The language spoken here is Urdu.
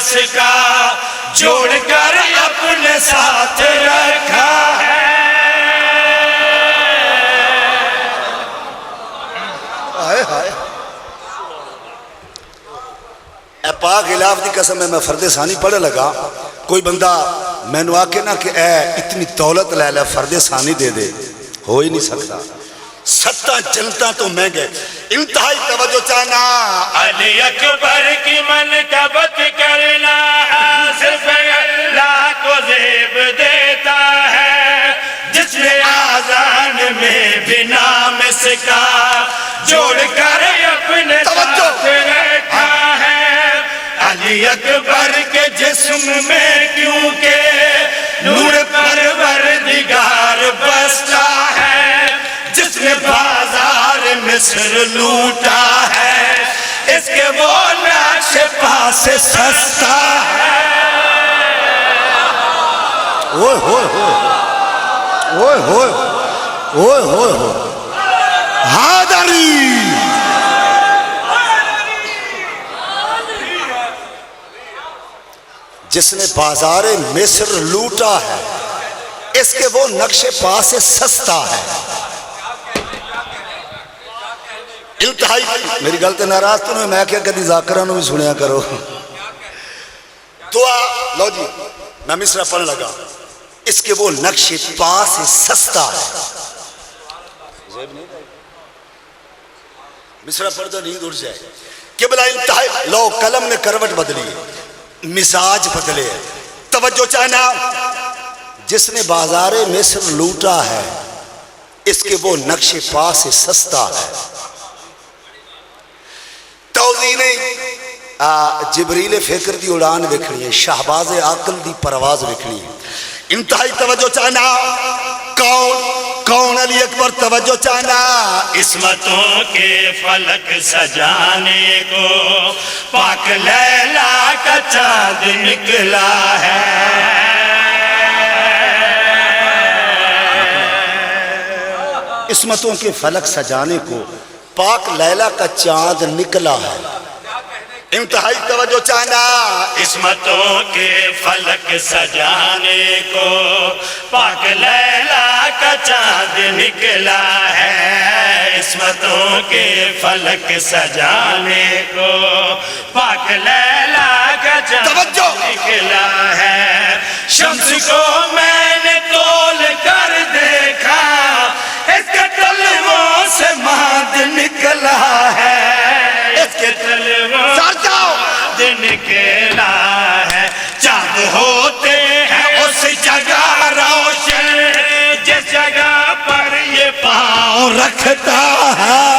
اس کا جوڑ کر اپنے ساتھ رکھا ہے۔ اے پاک خلاف دی قسم میں فرد ثانی پڑھے لگا، کوئی بندہ میں نے آکے نا کہ اے اتنی دولت لے لے فرد ثانی دے دے، ہو ہی نہیں سکتا۔ ستاں جنتاں تو مہنگے، انتہائی توجہ چاہنا علی اکبر کی منقبت کرنا صرف اللہ کو زیب دیتا ہے، جس نے آذان میں بھی نام اس کا جوڑ کر اپنے ساتھ رکھا ہے۔ علی اکبر کے جسم میں کیونکہ نور پروردگار بستا ہے، جس نے بازار مصر لوٹا ہے، اس کے وہ نقش پا سے سستا ہے۔ اوئے ہوئے ہوئے اوئے ہوئے اوئے ہوئے ہوئے حاضری جس نے بازار مصر لوٹا ہے، اس کے وہ نقش پا سے سستا ہے۔ انتہائی میری گل تے ناراض تو نہیں، میں کیا کدی ذاکرہ نو بھی سنیا کرو۔ دعا لو جی میں مصرع پڑھنے لگا، اس کے وہ نقش پا سے سستا ہے۔ مصرع پڑھ دو نیند اڑ جائے۔ قبلہ انتہائی لو قلم نے کروٹ بدلی، مزاج بدلے، توجہ چاہنا، جس نے بازار مصر لوٹا ہے، اس کے وہ نقش پا سے سستا ہے۔ توضیح نہیں، جبریل فکر دی اڑان وکھنی ہے، شہباز عقل دی پرواز وکھنی ہے۔ انتہائی توجہ چاہنا، کون علی اکبر، توجہ چاہنا، عصمتوں کے فلک سجانے کو پاک لیلا کا چاند نکلا ہے۔ عصمتوں کے فلک سجانے کو پاک لیلا کا چاند نکلا ہے۔ انتہائی توجہ چاہنا، عصمتوں کے فلک سجانے کو پاک لیلا کا چاند نکلا ہے۔ عصمتوں کے فلک سجانے کو پاک لیلا کا چاند نکلا ہے۔ شمس کو میں نے تول کر دیکھا، اس کے تلووں سے ماد نکلا ہے۔ اس کے تلووں سے نکلا ہے۔ چاند ہوتے ہیں اس جگہ روشن، جس جگہ پر یہ پاؤں رکھتا ہے۔